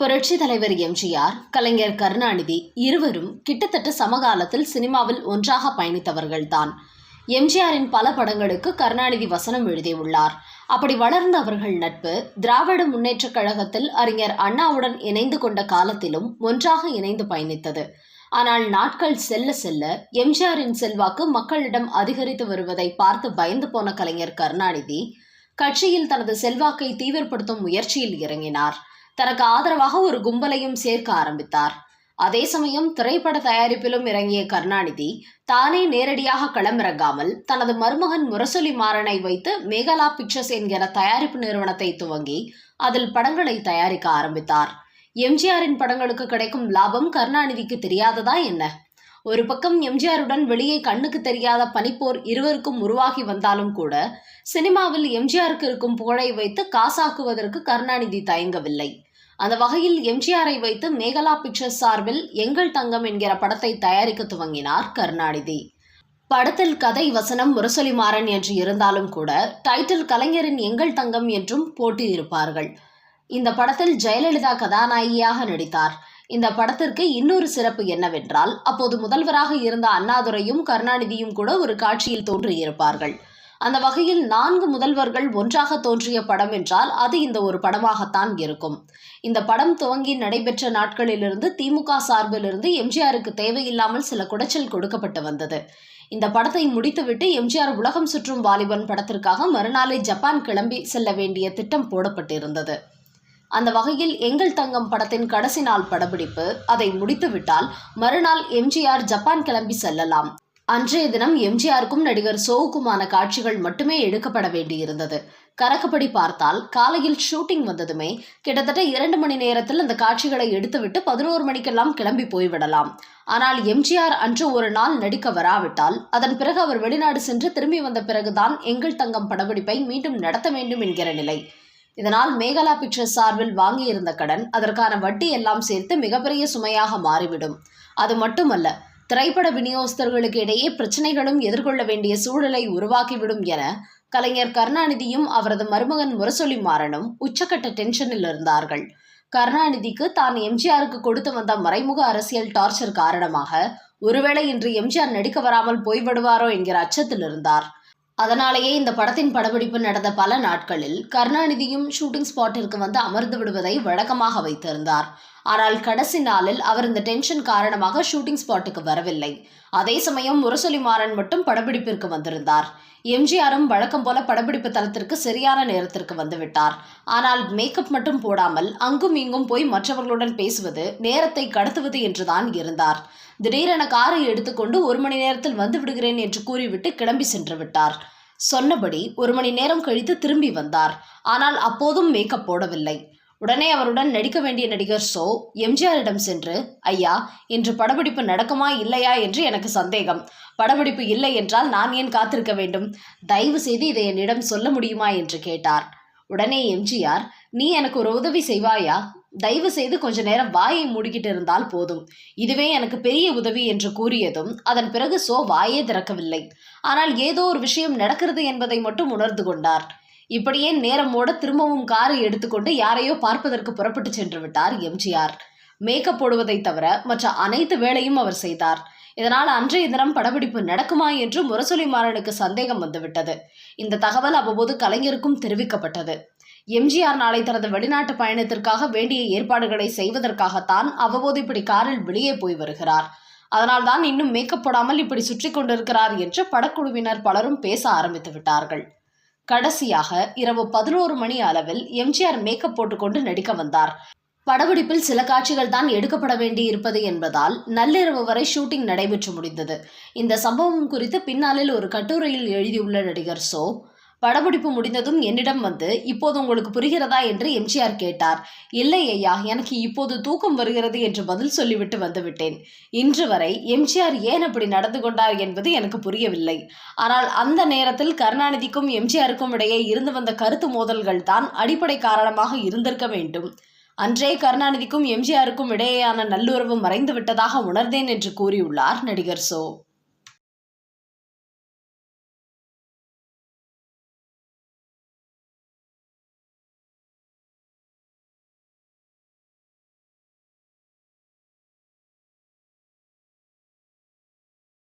புரட்சி தலைவர் எம்ஜிஆர், கலைஞர் கருணாநிதி இருவரும் கிட்டத்தட்ட சமகாலத்தில் சினிமாவில் ஒன்றாக பயணித்தவர்கள்தான். எம்ஜிஆரின் பல படங்களுக்கு கருணாநிதி வசனம் எழுதியுள்ளார். அப்படி வளர்ந்த அவர்கள் நட்பு திராவிட முன்னேற்றக் கழகத்தில் அறிஞர் அண்ணாவுடன் இணைந்து கொண்ட காலத்திலும் ஒன்றாக இணைந்து பயணித்தது. ஆனால் நாட்கள் செல்ல செல்ல எம்ஜிஆரின் செல்வாக்கு மக்களிடம் அதிகரித்து வருவதை பார்த்து பயந்து போன கலைஞர் கருணாநிதி கட்சியில் தனது செல்வாக்கை தீவிரப்படுத்தும் முயற்சியில் இறங்கினார். தனக்கு ஆதரவாக ஒரு கும்பலையும் சேர்க்க ஆரம்பித்தார். அதே சமயம் திரைப்பட தயாரிப்பிலும் இறங்கிய கருணாநிதி தானே நேரடியாக களமிறங்காமல் தனது மருமகன் முரசொலி மாறனை வைத்து மேகலா பிக்சர்ஸ் என்கிற தயாரிப்பு நிறுவனத்தை துவங்கி அதில் படங்களை தயாரிக்க ஆரம்பித்தார். எம்ஜிஆரின் படங்களுக்கு கிடைக்கும் லாபம் கருணாநிதிக்கு தெரியாததா என்ன? ஒரு பக்கம் எம்ஜிஆருடன் வெளியே கண்ணுக்கு தெரியாத பனிப்போர் இருவருக்கும் உருவாகி வந்தாலும் கூட சினிமாவில் எம்ஜிஆருக்கு இருக்கும் புகழை வைத்து காசாக்குவதற்கு கருணாநிதி தயங்கவில்லை. அந்த வகையில் எம்ஜிஆரை வைத்து மேகலா பிக்சர்ஸ் சார்பில் எங்கள் தங்கம் என்கிற படத்தை தயாரிக்க துவங்கினார் கருணாநிதி. படத்தில் கதை வசனம் முரசொலி மாறன் என்று இருந்தாலும் கூட டைட்டில் கலைஞரின் எங்கள் தங்கம் என்றும் போட்டியிருப்பார்கள். இந்த படத்தில் ஜெயலலிதா கதாநாயகியாக நடித்தார். இந்த படத்திற்கு இன்னொரு சிறப்பு என்னவென்றால், அப்போது முதல்வராக இருந்த அண்ணாதுரையும் கருணாநிதியும் கூட ஒரு காட்சியில் தோன்றியிருப்பார்கள். அந்த வகையில் 4 முதல்வர்கள் ஒன்றாக தோன்றிய படம் என்றால் அது இந்த ஒரு படமாகத்தான் இருக்கும். இந்த படம் துவங்கி நடைபெற்ற நாட்களிலிருந்து திமுக சார்பிலிருந்து எம்ஜிஆருக்கு தேவையில்லாமல் சில குடைச்சல் கொடுக்கப்பட்டு வந்தது. இந்த படத்தை முடித்துவிட்டு எம்ஜிஆர் உலகம் சுற்றும் வாலிபன் படத்திற்காக மறுநாளை ஜப்பான் கிளம்பி செல்ல வேண்டிய திட்டம் போடப்பட்டிருந்தது. அந்த வகையில் எங்கள் தங்கம் படத்தின் கடைசி நாள் படப்பிடிப்பு. அதை முடித்துவிட்டால் மறுநாள் எம்ஜிஆர் ஜப்பான் கிளம்பி செல்லலாம். அன்றைய தினம் எம்ஜிஆருக்கும் நடிகர் சோவுக்குமான காட்சிகள் மட்டுமே எடுக்கப்பட வேண்டியிருந்தது. கணக்குப்படி பார்த்தால் காலையில் ஷூட்டிங் வந்ததுமே கிட்டத்தட்ட 2 மணி நேரத்தில் அந்த காட்சிகளை எடுத்துவிட்டு 11 மணிக்கெல்லாம் கிளம்பி போய்விடலாம். ஆனால் எம்ஜிஆர் அன்று ஒரு நாள் நடிக்க வராவிட்டால் அதன் பிறகு அவர் வெளிநாடு சென்று திரும்பி வந்த பிறகுதான் எங்கள் தங்கம் படப்பிடிப்பை மீண்டும் நடத்த வேண்டும் என்கிற நிலை. இதனால் மேகலா பிக்சர்ஸ் சார்பில் வாங்கியிருந்த கடன், அதற்கான வட்டி எல்லாம் சேர்த்து மிகப்பெரிய சுமையாக மாறிவிடும். அது மட்டுமல்ல, திரைப்பட விநியோகஸ்தர்களுக்கு இடையே பிரச்சனைகளும் எதிர்கொள்ள வேண்டிய சூழலை உருவாக்கிவிடும் என கலைஞர் கருணாநிதியும் அவரது மருமகன் முரசொலி மாறனும் உச்சக்கட்ட டென்ஷனில் இருந்தார்கள். கருணாநிதிக்கு தான் எம்ஜிஆருக்கு கொடுத்து வந்த மறைமுக அரசியல் டார்ச்சர் காரணமாக ஒருவேளை இன்று எம்ஜிஆர் நடிக்க வராமல் போய்விடுவாரோ என்கிற அச்சத்தில் இருந்தார். அதனாலேயே இந்த படத்தின் படப்பிடிப்பு நடந்த பல நாட்களில் கருணாநிதியும் ஷூட்டிங் ஸ்பாட்டிற்கு வந்து அமர்ந்து விடுவதை வழக்கமாக வைத்திருந்தார். ஆனால் கடைசி நாளில் அவர் இந்த டென்ஷன் காரணமாக ஷூட்டிங் ஸ்பாட்டுக்கு வரவில்லை. அதே சமயம் முரசொலி மாறன் மட்டும் படப்பிடிப்பிற்கு வந்திருந்தார். எம்ஜிஆரும் வழக்கம் போல படப்பிடிப்பு தளத்திற்கு சரியான நேரத்திற்கு வந்துவிட்டார். ஆனால் மேக்கப் மட்டும் போடாமல் அங்கும் இங்கும் போய் மற்றவர்களுடன் பேசுவது, நேரத்தை கடத்துவது என்றுதான் இருந்தார். திடீரென காரை எடுத்துக்கொண்டு 1 மணி நேரத்தில் வந்து விடுகிறேன் என்று கூறிவிட்டு கிளம்பி சென்று விட்டார். சொன்னபடி 1 மணி நேரம் கழித்து திரும்பி வந்தார். ஆனால் அப்போதும் மேக்கப் போடவில்லை. உடனே அவருடன் நடிக்க வேண்டிய நடிகர் சோ எம்ஜிஆரிடம் சென்று, ஐயா, இன்று படப்பிடிப்பு நடக்குமா இல்லையா என்று எனக்கு சந்தேகம். படப்பிடிப்பு இல்லை என்றால் நான் ஏன் காத்திருக்க வேண்டும்? தயவு செய்து இதை என்னிடம் சொல்ல முடியுமா என்று கேட்டார். உடனே எம்ஜிஆர், நீ எனக்கு ஒரு உதவி செய்வாயா? தயவு செய்து கொஞ்ச நேரம் வாயை மூடிக்கிட்டு இருந்தால் போதும். இதுவே எனக்கு பெரிய உதவி என்று கூறியதும் அதன் பிறகு சோ வாயே திறக்கவில்லை. ஆனால் ஏதோ ஒரு விஷயம் நடக்கிறது என்பதை மட்டும் உணர்ந்து கொண்டார். இப்படியே நேரம் ஓட திரும்பவும் காரை எடுத்துக்கொண்டு யாரையோ பார்ப்பதற்கு புறப்பட்டு சென்று விட்டார் எம்ஜிஆர். மேக்கப் போடுவதை தவிர மற்ற அனைத்து வேலையும் அவர் செய்தார். இதனால் அன்றைய தினம் படப்பிடிப்பு நடக்குமா என்று முரசொலி மாறனுக்கு சந்தேகம் வந்துவிட்டது. இந்த தகவல் அவ்வப்போது கலைஞருக்கும் தெரிவிக்கப்பட்டது. எம்ஜிஆர் நாளை தனது வெளிநாட்டு பயணத்திற்காக வேண்டிய ஏற்பாடுகளை செய்வதற்காகத்தான் அவ்வப்போது இப்படி காரில் வெளியே போய் வருகிறார். அதனால்தான் இன்னும் மேக்கப் போடாமல் இப்படி சுற்றி கொண்டிருக்கிறார் என்று படக்குழுவினர் பலரும் பேச ஆரம்பித்து விட்டார்கள். கடைசியாக இரவு 11 மணி அளவில் எம்ஜிஆர் மேக்கப் போட்டுக்கொண்டு நடிக்க வந்தார். படப்பிடிப்பில் சில காட்சிகள் தான் எடுக்கப்பட வேண்டி இருப்பது என்பதால் நள்ளிரவு வரை ஷூட்டிங் நடைபெற்று முடிந்தது. இந்த சம்பவம் குறித்து பின்னாளில் ஒரு கட்டுரையில் எழுதியுள்ள நடிகர் சோ, படப்பிடிப்பு முடிந்ததும் என்னிடம் வந்து, இப்போது உங்களுக்கு புரிகிறதா என்று எம்ஜிஆர் கேட்டார். இல்லை ஐயா, எனக்கு இப்போது தூக்கம் வருகிறது என்று பதில் சொல்லிவிட்டு வந்துவிட்டேன். இன்று வரை எம்ஜிஆர் ஏன் அப்படி நடந்து கொண்டார் என்பது எனக்கு புரியவில்லை. ஆனால் அந்த நேரத்தில் கருணாநிதிக்கும் எம்ஜிஆருக்கும் இடையே இருந்து வந்த கருத்து மோதல்கள் தான் அடிப்படை காரணமாக இருந்திருக்க வேண்டும். அன்றே கருணாநிதிக்கும் எம்ஜிஆருக்கும் இடையேயான நல்லுறவு மறைந்து விட்டதாக உணர்ந்தேன் என்று கூறியுள்ளார் நடிகர் சோ.